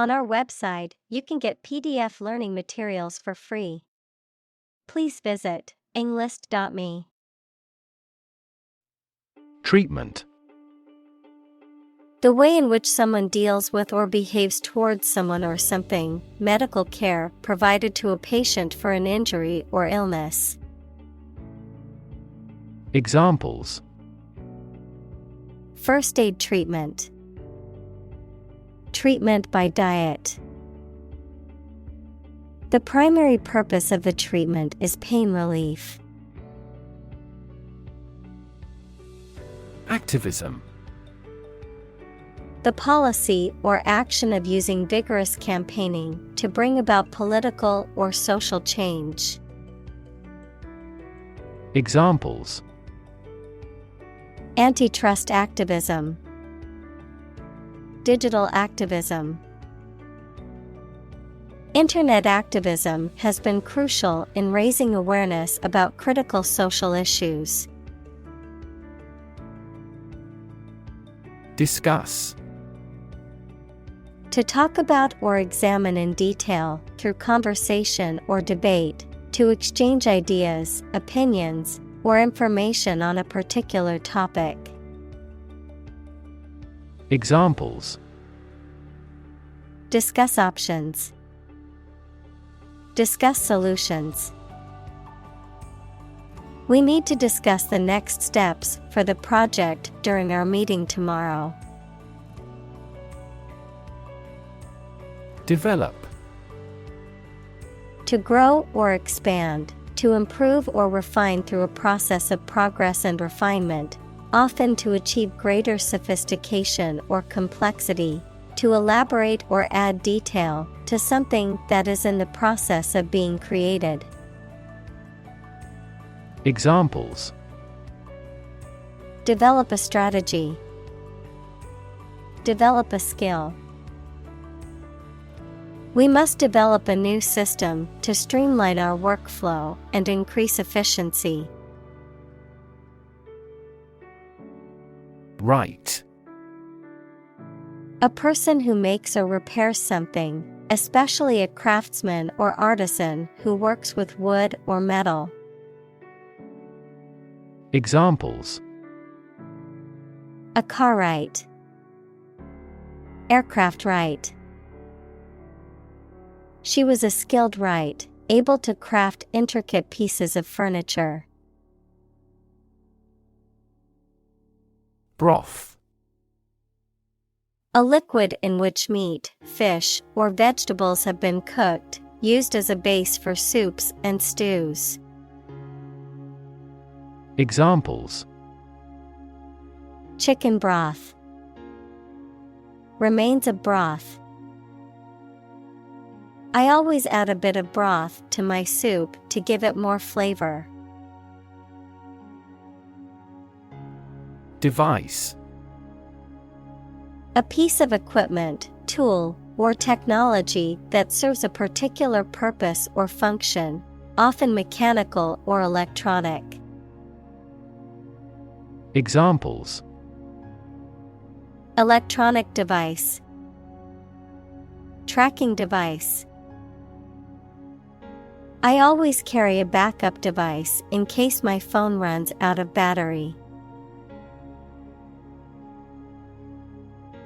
On our website, you can get PDF learning materials for free. Please visit englist.me. Treatment. The way in which someone deals with or behaves towards someone or something, medical care provided to a patient for an injury or illness. Examples: First aid treatment. Treatment by diet. The primary purpose of the treatment is pain relief. Activism. The policy or action of using vigorous campaigning to bring about political or social change. Examples: Antitrust activism. Digital activism. Internet activism has been crucial in raising awareness about critical social issues. Discuss. To talk about or examine in detail, through conversation or debate, to exchange ideas, opinions, or information on a particular topic. Examples: Discuss options. Discuss solutions. We need to discuss the next steps for the project during our meeting tomorrow. Develop. To grow or expand, to improve or refine through a process of progress and refinement, often to achieve greater sophistication or complexity, to elaborate or add detail to something that is in the process of being created. Examples: Develop a strategy. Develop a skill. We must develop a new system to streamline our workflow and increase efficiency. Right. A person who makes or repairs something, especially a craftsman or artisan who works with wood or metal. Examples: A car right. Aircraft right. She was a skilled right, able to craft intricate pieces of furniture. Broth. A liquid in which meat, fish, or vegetables have been cooked, used as a base for soups and stews. Examples: Chicken broth. Remains of broth. I always add a bit of broth to my soup to give it more flavor. Device. A piece of equipment, tool, or technology that serves a particular purpose or function, often mechanical or electronic. Examples: Electronic device. Tracking device. I always carry a backup device in case my phone runs out of battery.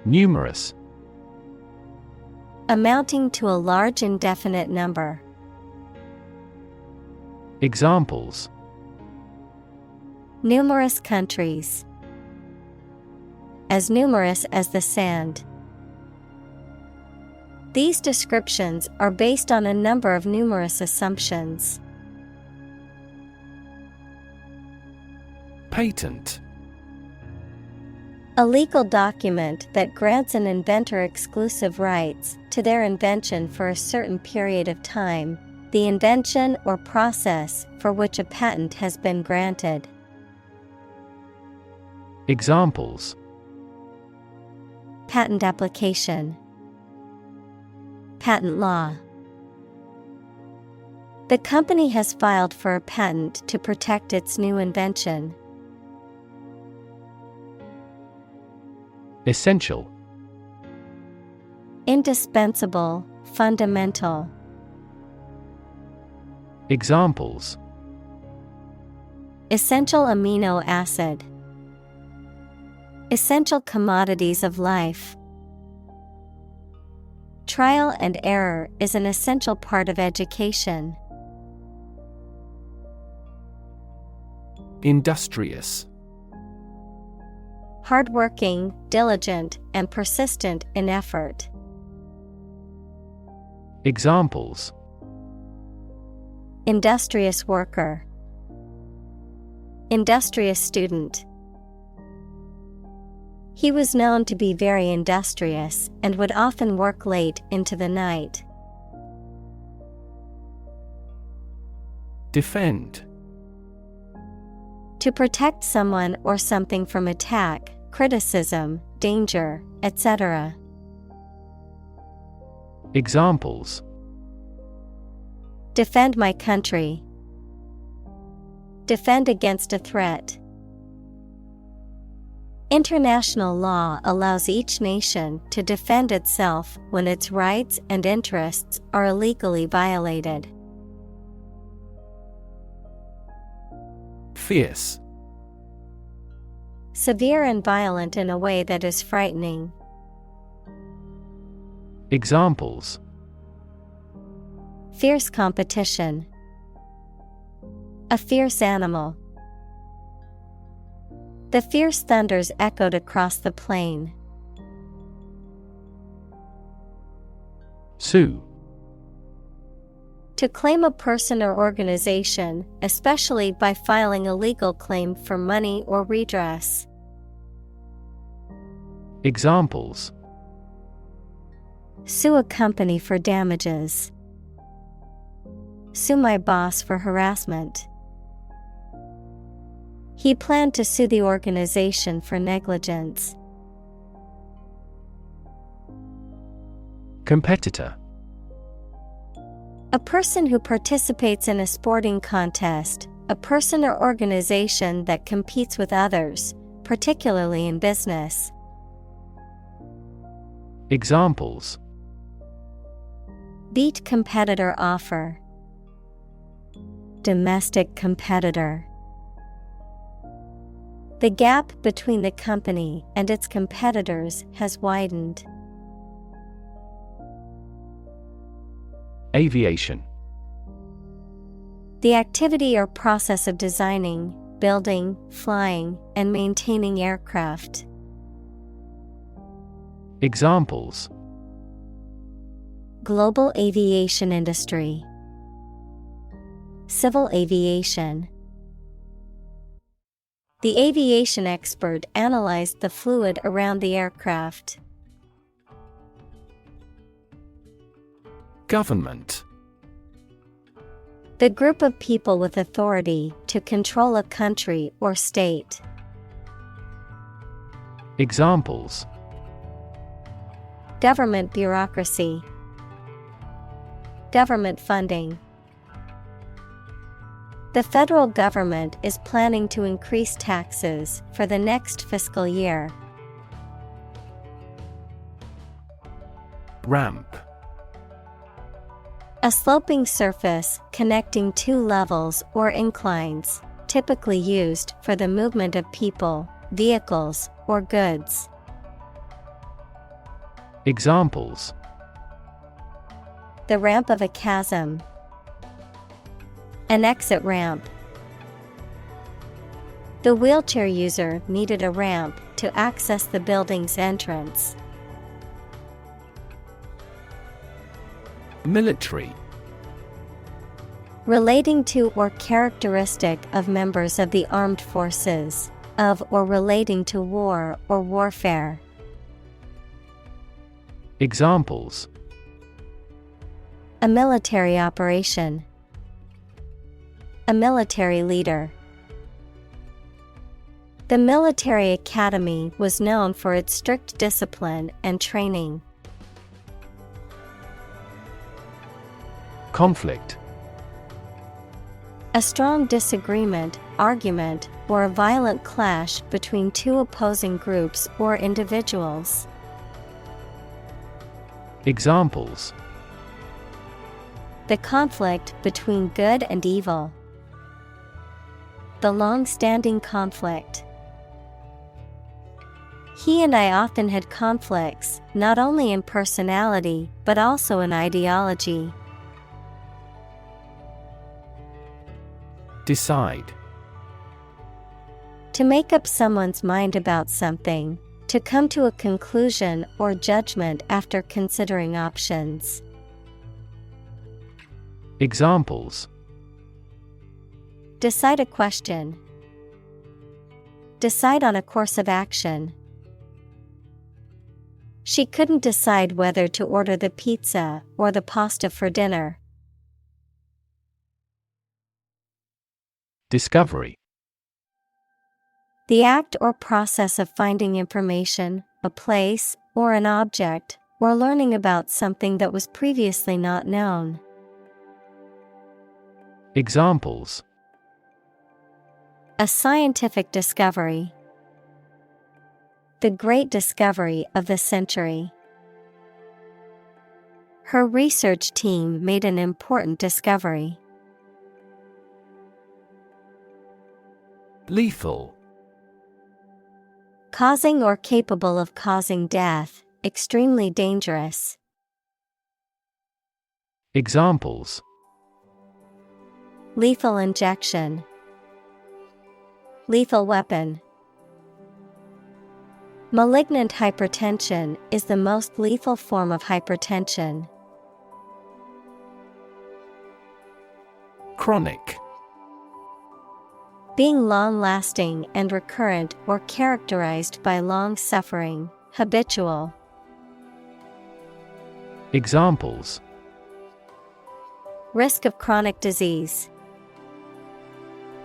Numerous. Amounting to a large indefinite number. Examples: Numerous countries. As numerous as the sand. These descriptions are based on a number of numerous assumptions. Patent. A legal document that grants an inventor exclusive rights to their invention for a certain period of time, the invention or process for which a patent has been granted. Examples: Patent application. Patent law. The company has filed for a patent to protect its new invention. Essential. indispensable, fundamental. Examples: Essential amino acid. Essential commodities of life. Trial and error is an essential part of education. Industrious. Hardworking, diligent, and persistent in effort. Examples: Industrious worker. Industrious student. He was known to be very industrious and would often work late into the night. Defend. To protect someone or something from attack, criticism, danger, etc. Examples: Defend my country. Defend against a threat. International law allows each nation to defend itself when its rights and interests are illegally violated. Fierce. Severe and violent in a way that is frightening. Examples: Fierce competition. A fierce animal. The fierce thunders echoed across the plain. Sue. To claim a person or organization, especially by filing a legal claim for money or redress. Examples: Sue a company for damages. Sue my boss for harassment. He planned to sue the organization for negligence. Competitor. A person who participates in a sporting contest, a person or organization that competes with others, particularly in business. Examples: Beat competitor offer. Domestic competitor. The gap between the company and its competitors has widened. Aviation. The activity or process of designing, building, flying, and maintaining aircraft. Examples: Global aviation industry. Civil aviation. The aviation expert analyzed the fluid around the aircraft. Government. The group of people with authority to control a country or state. Examples: Government bureaucracy. Government funding. The federal government is planning to increase taxes for the next fiscal year. Ramp. A sloping surface connecting two levels or inclines, typically used for the movement of people, vehicles, or goods. Examples: The ramp of a chasm. An exit ramp. The wheelchair user needed a ramp to access the building's entrance. Military. Relating to or characteristic of members of the armed forces, of or relating to war or warfare. Examples: A military operation. A military leader. The military academy was known for its strict discipline and training. Conflict. A strong disagreement, argument, or a violent clash between two opposing groups or individuals. Examples: the conflict between good and evil. The long-standing conflict. He and I often had conflicts, not only in personality, but also in ideology. Decide. To make up someone's mind about something, to come to a conclusion or judgment after considering options. Examples: decide a question. Decide on a course of action. She couldn't decide whether to order the pizza or the pasta for dinner. Discovery. The act or process of finding information, a place, or an object, or learning about something that was previously not known. Examples: a scientific discovery. The great discovery of the century. Her research team made an important discovery. Lethal. Causing or capable of causing death, extremely dangerous. Examples: lethal injection. Lethal weapon. Malignant hypertension is the most lethal form of hypertension. Chronic. Being long-lasting and recurrent or characterized by long suffering, habitual. Examples: risk of chronic disease.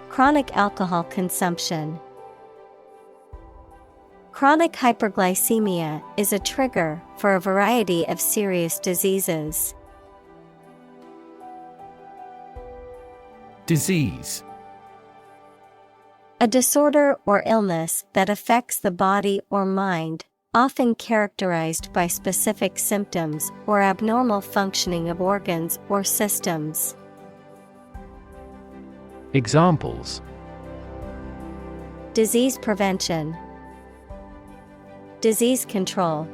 Chronic alcohol consumption. Chronic hyperglycemia is a trigger for a variety of serious diseases. Disease. A disorder or illness that affects the body or mind, often characterized by specific symptoms or abnormal functioning of organs or systems. Examples: disease prevention. Disease control.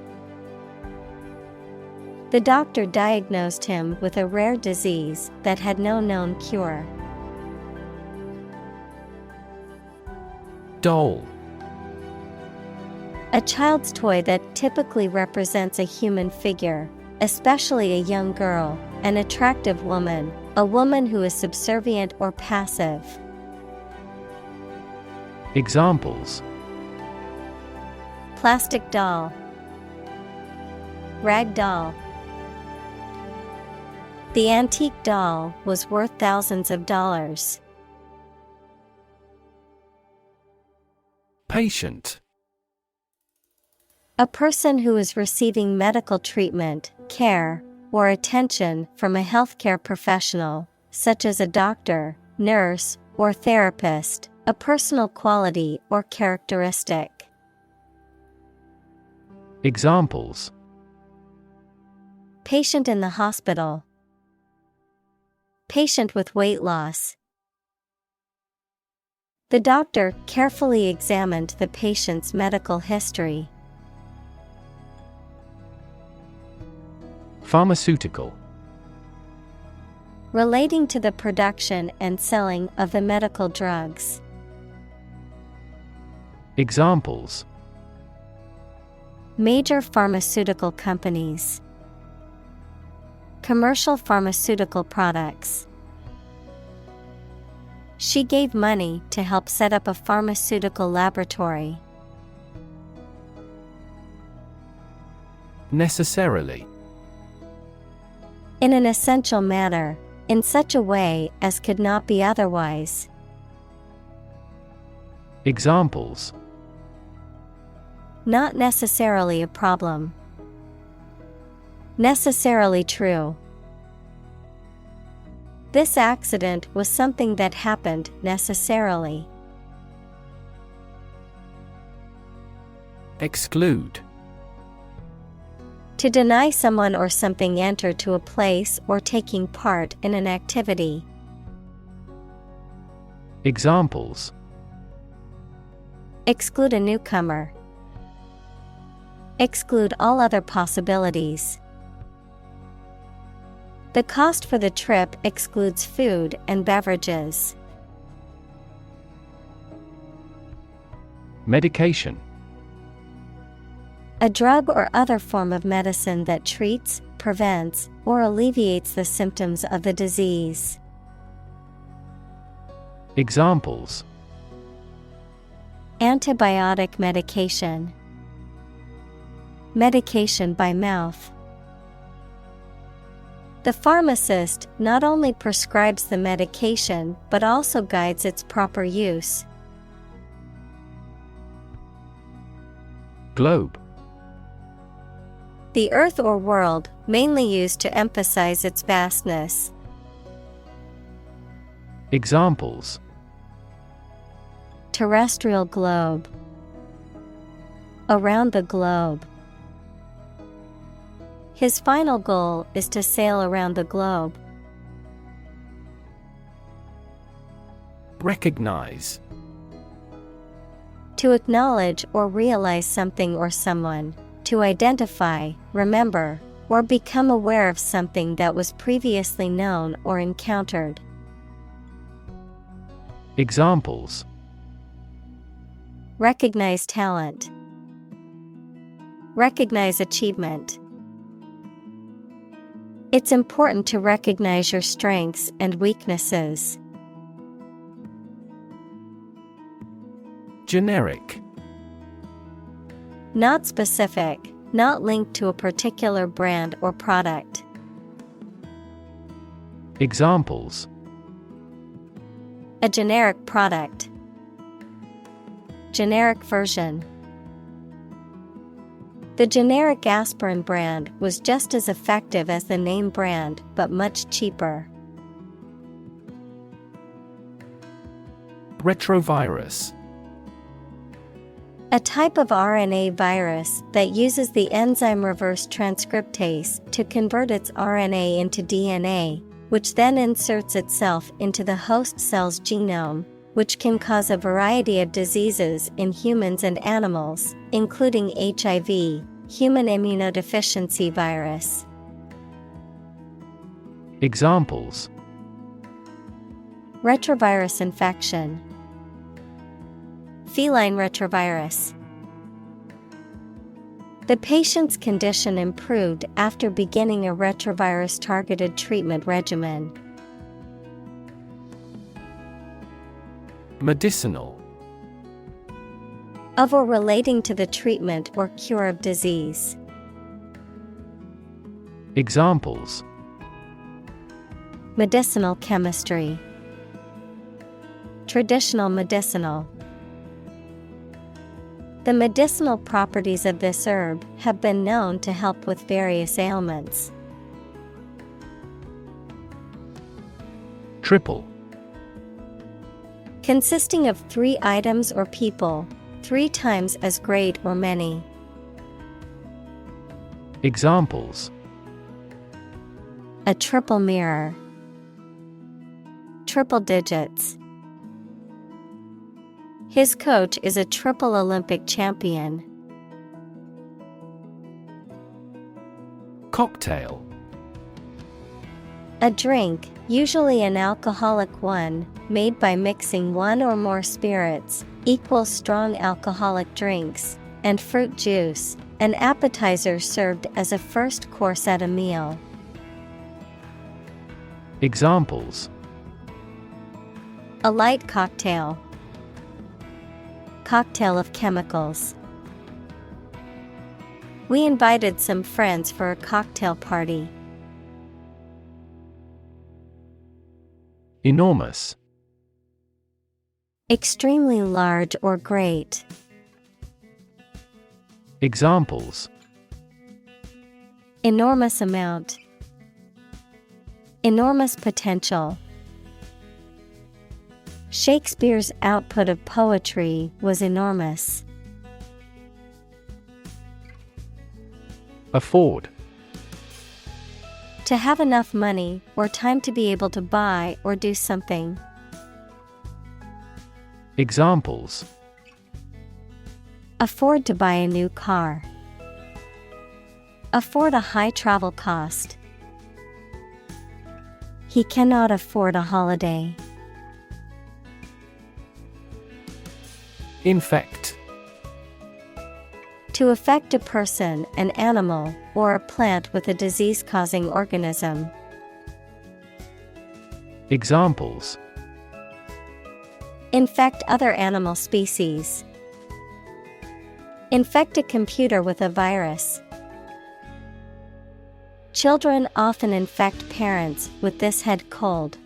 The doctor diagnosed him with a rare disease that had no known cure. Doll. A child's toy that typically represents a human figure, especially a young girl, an attractive woman, a woman who is subservient or passive. Examples: plastic doll. Rag doll. The antique doll was worth thousands of dollars. Patient. A person who is receiving medical treatment, care, or attention from a healthcare professional, such as a doctor, nurse, or therapist, a personal quality or characteristic. Examples: patient in the hospital. Patient with weight loss. The doctor carefully examined the patient's medical history. Pharmaceutical. Relating to the production and selling of the medical drugs. Examples: major pharmaceutical companies. Commercial pharmaceutical products. She gave money to help set up a pharmaceutical laboratory. Necessarily. In an essential manner, in such a way as could not be otherwise. Examples: not necessarily a problem. Necessarily true. This accident was something that happened necessarily. Exclude. To deny someone or something enter to a place or taking part in an activity. Examples: Exclude a newcomer. Exclude all other possibilities. The cost for the trip excludes food and beverages. Medication. A drug or other form of medicine that treats, prevents, or alleviates the symptoms of the disease. Examples: Antibiotic medication. Medication by mouth. The pharmacist not only prescribes the medication but also guides its proper use. Globe. The earth or world, mainly used to emphasize its vastness. Examples: Terrestrial globe. Around the globe. His final goal is to sail around the globe. Recognize. To acknowledge or realize something or someone. To identify, remember, or become aware of something that was previously known or encountered. Examples: Recognize talent. Recognize achievement. It's important to recognize your strengths and weaknesses. Generic. Not specific, not linked to a particular brand or product. Examples: A generic product. Generic version. The generic aspirin brand was just as effective as the name brand, but much cheaper. Retrovirus. A type of RNA virus that uses the enzyme reverse transcriptase to convert its RNA into DNA, which then inserts itself into the host cell's genome, which can cause a variety of diseases in humans and animals, including HIV, human immunodeficiency virus. Examples: Retrovirus infection. Feline retrovirus. The patient's condition improved after beginning a retrovirus-targeted treatment regimen. Medicinal. Of or relating to the treatment or cure of disease. Examples: Medicinal chemistry. Traditional medicinal. The medicinal properties of this herb have been known to help with various ailments. Triple. Consisting of 3 items or people, 3 times as great or many. Examples: A triple mirror. Triple digits. His coach is a triple Olympic champion. Cocktail. A drink, usually an alcoholic one, made by mixing one or more spirits, equals strong alcoholic drinks, and fruit juice, an appetizer served as a first course at a meal. Examples: A light cocktail. Cocktail of chemicals. We invited some friends for a cocktail party. Enormous. Extremely large or great. Examples: Enormous amount. Enormous potential. Shakespeare's output of poetry was enormous. Afford. To have enough money or time to be able to buy or do something. Examples: Afford to buy a new car. Afford a high travel cost. He cannot afford a holiday. Infect. To affect a person, an animal, or a plant with a disease-causing organism. Examples: Infect other animal species. Infect a computer with a virus. Children often infect parents with this head cold.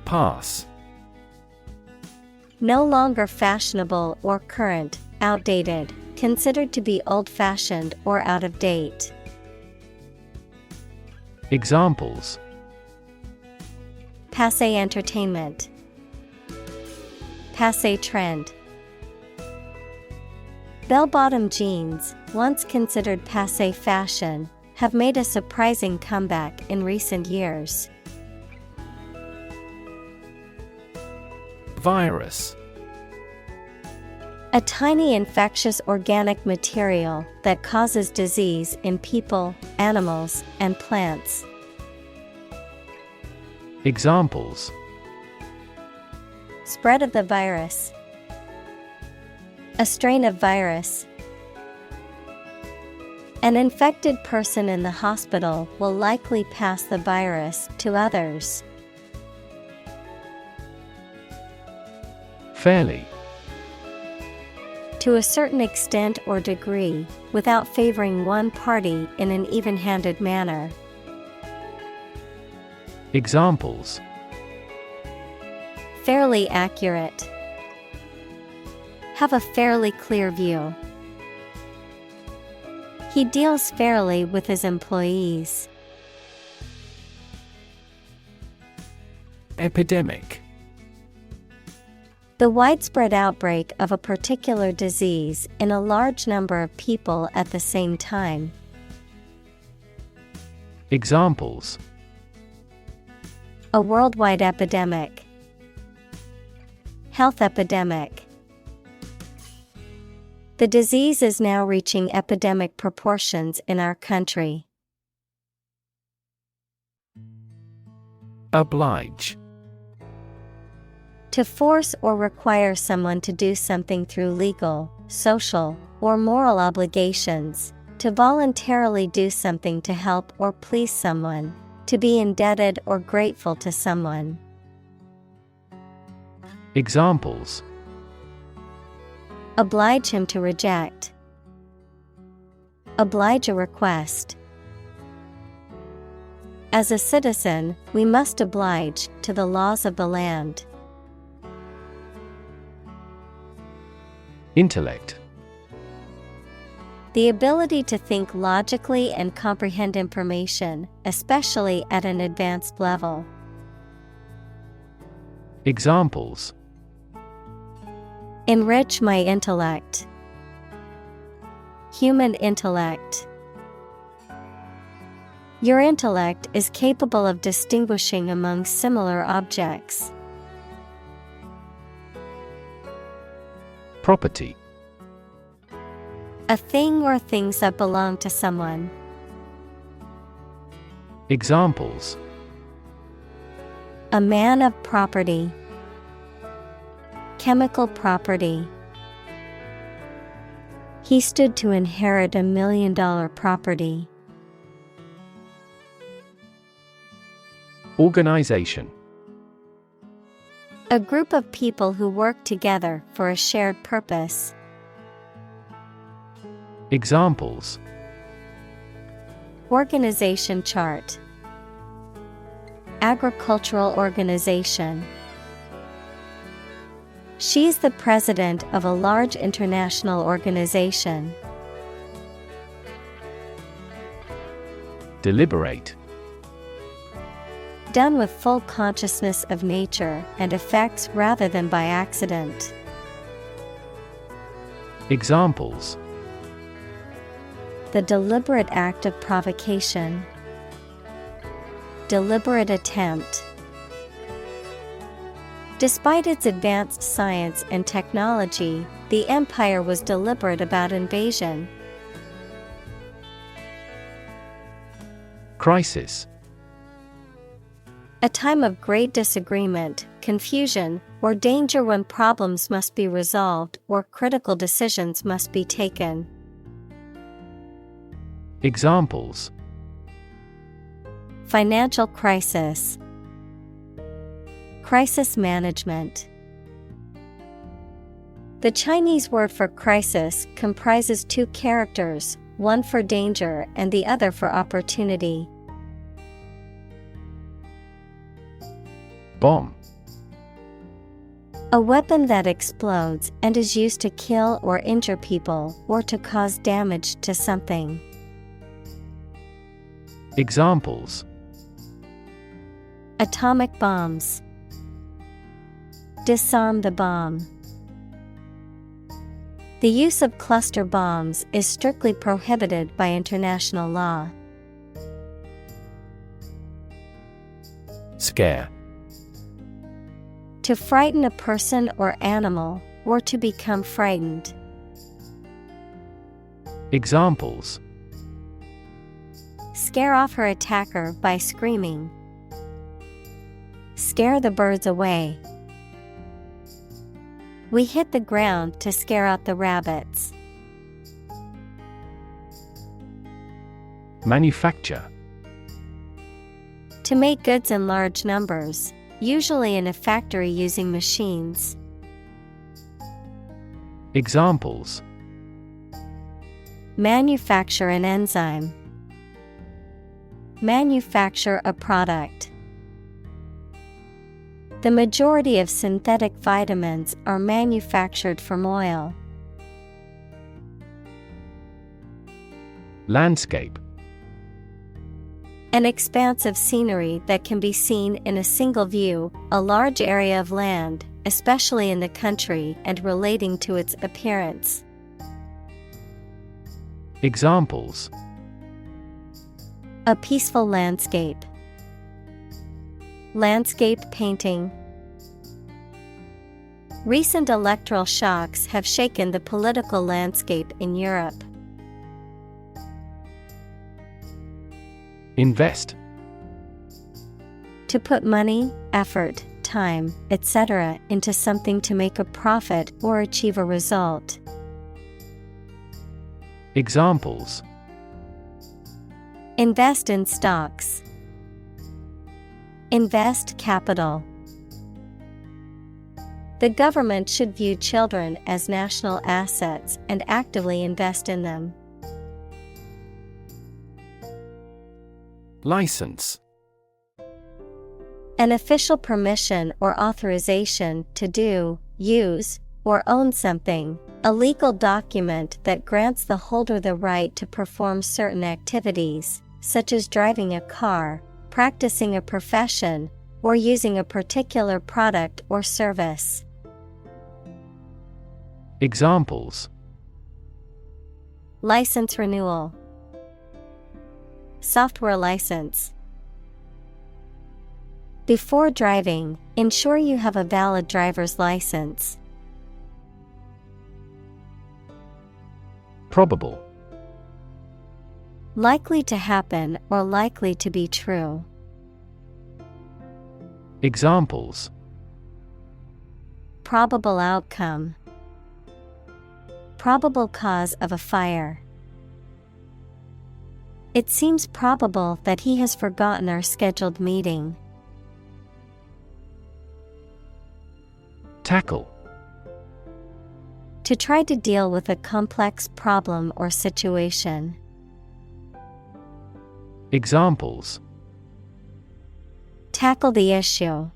Pass. No longer fashionable or current, outdated, considered to be old-fashioned or out of date. Examples: Passé entertainment. Passé trend. Bell-bottom jeans, once considered passé fashion, have made a surprising comeback in recent years. Virus. A tiny infectious organic material that causes disease in people, animals, and plants. Examples: Spread of the virus. A strain of virus. An infected person in the hospital will likely pass the virus to others. Fairly. To a certain extent or degree, without favoring one party in an even-handed manner. Examples: Fairly accurate. Have a fairly clear view. He deals fairly with his employees. Epidemic. The widespread outbreak of a particular disease in a large number of people at the same time. Examples: A worldwide epidemic. Health epidemic. The disease is now reaching epidemic proportions in our country. Oblige. To force or require someone to do something through legal, social, or moral obligations. To voluntarily do something to help or please someone. To be indebted or grateful to someone. Examples: Oblige him to reject. Oblige a request. As a citizen, we must oblige to the laws of the land. Intellect. The ability to think logically and comprehend information, especially at an advanced level. Examples: Enrich my intellect. Human intellect. Your intellect is capable of distinguishing among similar objects. Property. A thing or things that belong to someone. Examples: A man of property. Chemical property. He stood to inherit $1 million property. Organization. A group of people who work together for a shared purpose. Examples: Organization chart. Agricultural organization. She's the president of a large international organization. Deliberate. Done with full consciousness of nature and effects rather than by accident. Examples: the deliberate act of provocation. Deliberate attempt. Despite its advanced science and technology, the empire was deliberate about invasion. Crisis. A time of great disagreement, confusion, or danger when problems must be resolved or critical decisions must be taken. Examples: Financial crisis. Crisis management. The Chinese word for crisis comprises two characters, one for danger and the other for opportunity. Bomb. A weapon that explodes and is used to kill or injure people or to cause damage to something. Examples: Atomic bombs. Disarm the bomb. The use of cluster bombs is strictly prohibited by international law. Scare. To frighten a person or animal, or to become frightened. Examples: Scare off her attacker by screaming. Scare the birds away. We hit the ground to scare out the rabbits. Manufacture. To make goods in large numbers, usually in a factory using machines. Examples: Manufacture an enzyme. Manufacture a product. The majority of synthetic vitamins are manufactured from oil. Landscape. An expanse of scenery that can be seen in a single view, a large area of land, especially in the country and relating to its appearance. Examples: A peaceful landscape. Landscape painting. Recent electoral shocks have shaken the political landscape in Europe. Invest. To put money, effort, time, etc. into something to make a profit or achieve a result. Examples: Invest in stocks. Invest capital. The government should view children as national assets and actively invest in them. License. An official permission or authorization to do, use, or own something, a legal document that grants the holder the right to perform certain activities, such as driving a car, practicing a profession, or using a particular product or service. Examples: License renewal. Software license. Before driving, ensure you have a valid driver's license. Probable. Likely to happen or likely to be true. Examples: Probable outcome. Probable cause of a fire. It seems probable that he has forgotten our scheduled meeting. Tackle. To try to deal with a complex problem or situation. Examples: Tackle the issue.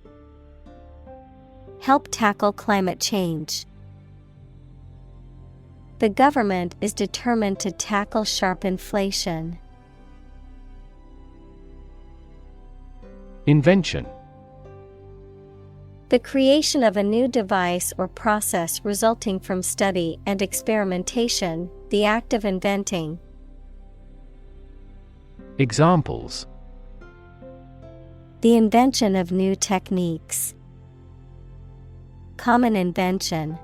Help tackle climate change. The government is determined to tackle sharp inflation. Invention. The creation of a new device or process resulting from study and experimentation, the act of inventing. Examples: the invention of new techniques. Common invention.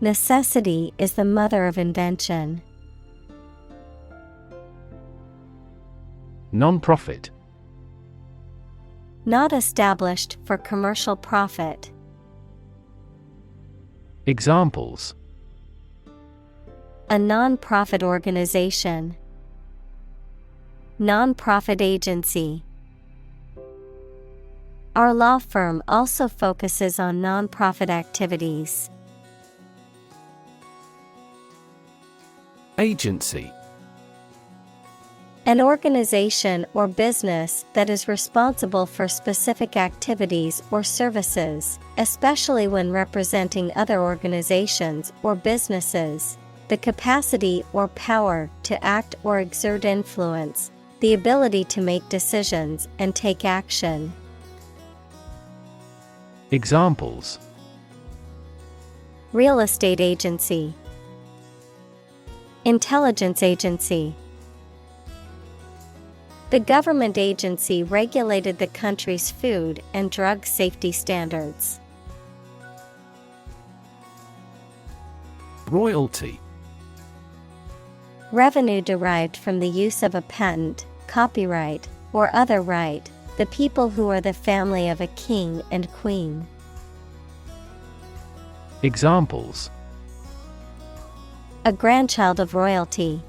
Necessity is the mother of invention. Non-profit. Not established for commercial profit. Examples: a non-profit organization. Non-profit agency. Our law firm also focuses on non-profit activities. Agency. An organization or business that is responsible for specific activities or services, especially when representing other organizations or businesses. The capacity or power to act or exert influence, the ability to make decisions and take action. Examples: real estate agency. Intelligence agency. The government agency regulated the country's food and drug safety standards. Royalty. Revenue derived from the use of a patent, copyright, or other right, the people who are the family of a king and queen. Examples: a grandchild of royalty.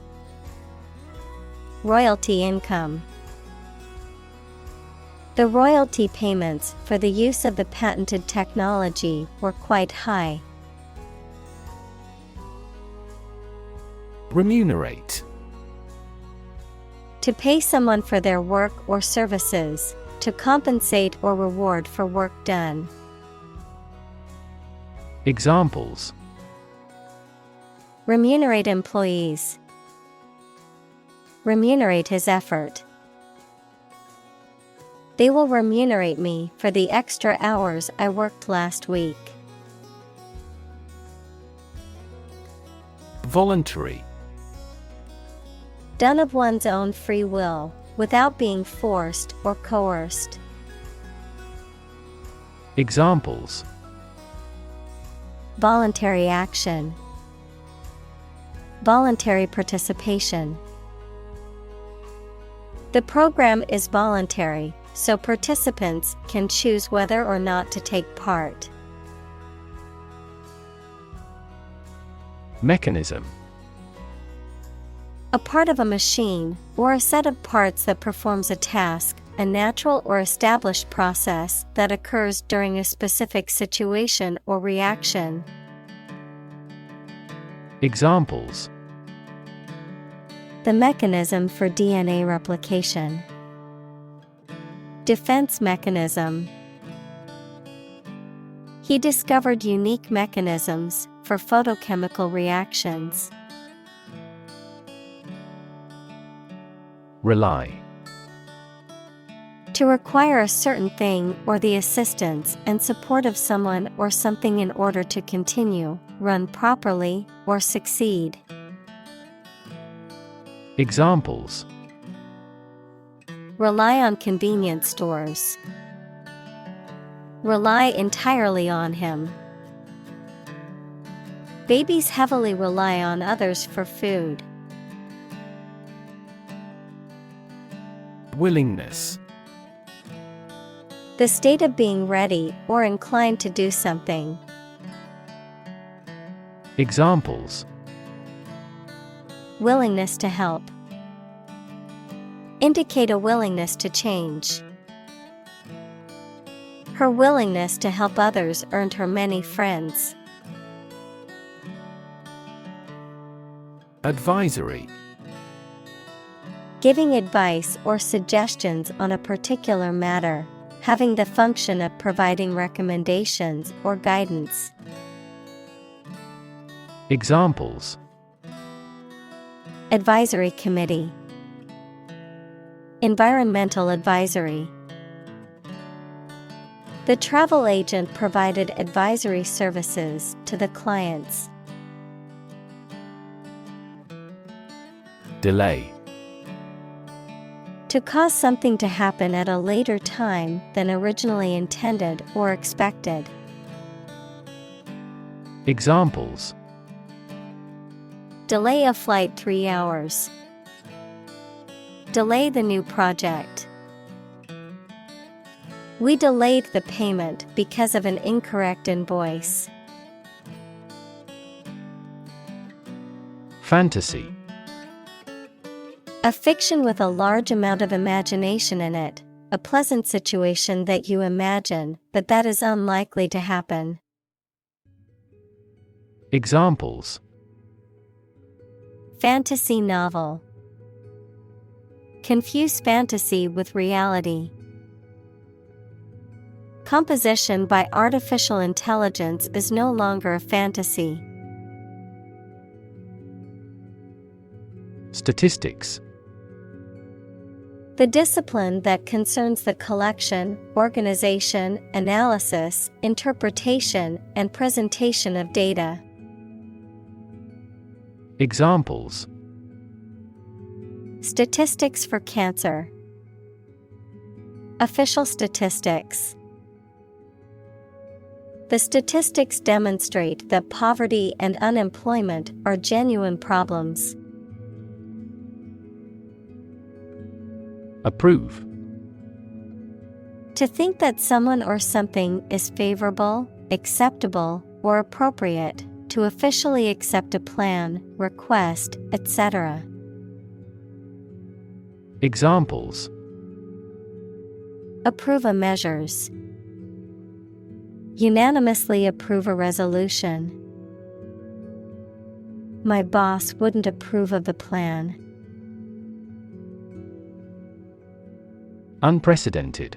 Royalty income. The royalty payments for the use of the patented technology were quite high. Remunerate. To pay someone for their work or services, to compensate or reward for work done. Examples: remunerate employees. Remunerate his effort. They will remunerate me for the extra hours I worked last week. Voluntary. Done of one's own free will, without being forced or coerced. Examples: voluntary action. Voluntary participation. The program is voluntary, so participants can choose whether or not to take part. Mechanism. A part of a machine, or a set of parts that performs a task, a natural or established process that occurs during a specific situation or reaction. Examples: the mechanism for DNA replication. Defense mechanism. He discovered unique mechanisms for photochemical reactions. Rely. To require a certain thing or the assistance and support of someone or something in order to continue, run properly, or succeed. Examples: rely on convenience stores. Rely entirely on him. Babies heavily rely on others for food. Willingness. The state of being ready or inclined to do something. Examples: willingness to help. Indicate a willingness to change. Her willingness to help others earned her many friends. Advisory. Giving advice or suggestions on a particular matter, having the function of providing recommendations or guidance. Examples: advisory committee. Environmental advisory. The travel agent provided advisory services to the clients. Delay. To cause something to happen at a later time than originally intended or expected. Examples: Delay a flight 3 hours. Delay the new project. We delayed the payment because of an incorrect invoice. Fantasy. A fiction with a large amount of imagination in it, a pleasant situation that you imagine, but that is unlikely to happen. Examples: Fantasy novel. Confuse fantasy with reality. Composition by artificial intelligence is no longer a fantasy. Statistics. The discipline that concerns the collection, organization, analysis, interpretation, and presentation of data. Examples: Statistics for cancer. Official statistics. The statistics demonstrate that poverty and unemployment are genuine problems. Approve. To think that someone or something is favorable, acceptable, or appropriate, to officially accept a plan, request, etc. Examples: Approve a measures. Unanimously approve a resolution. My boss wouldn't approve of the plan. Unprecedented.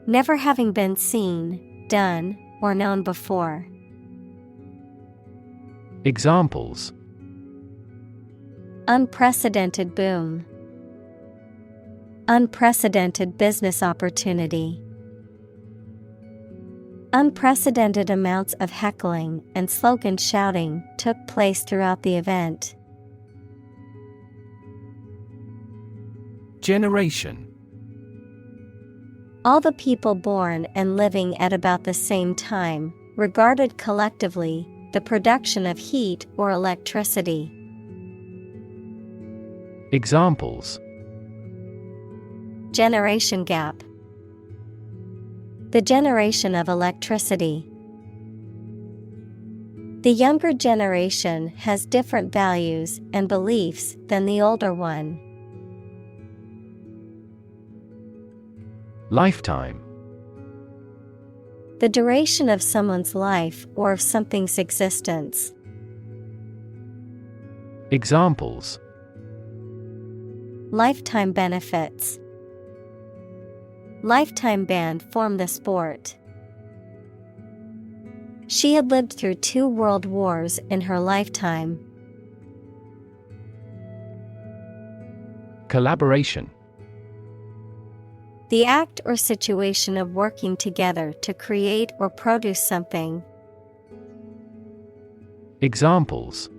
Never having been seen, done, or known before. Examples: Unprecedented boom. Unprecedented business opportunity. Unprecedented amounts of heckling and slogan shouting took place throughout the event. Generation. All the people born and living at about the same time, regarded collectively, the production of heat or electricity. Examples: Generation gap. The generation of electricity. The younger generation has different values and beliefs than the older one. Lifetime. The duration of someone's life or of something's existence. Examples: Lifetime benefits. Lifetime ban from the sport. She had lived through 2 world wars in her lifetime. Collaboration. The act or situation of working together to create or produce something. Examples: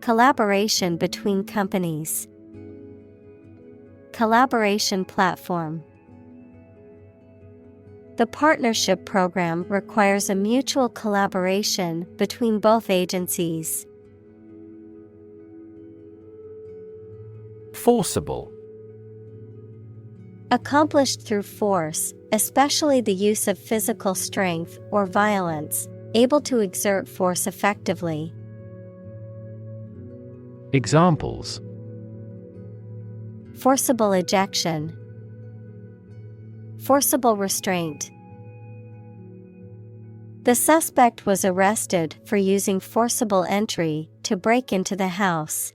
Collaboration between companies. Collaboration platform. The partnership program requires a mutual collaboration between both agencies. Forcible. Accomplished through force, especially the use of physical strength or violence, able to exert force effectively. Examples: Forcible ejection. Forcible restraint. The suspect was arrested for using forcible entry to break into the house.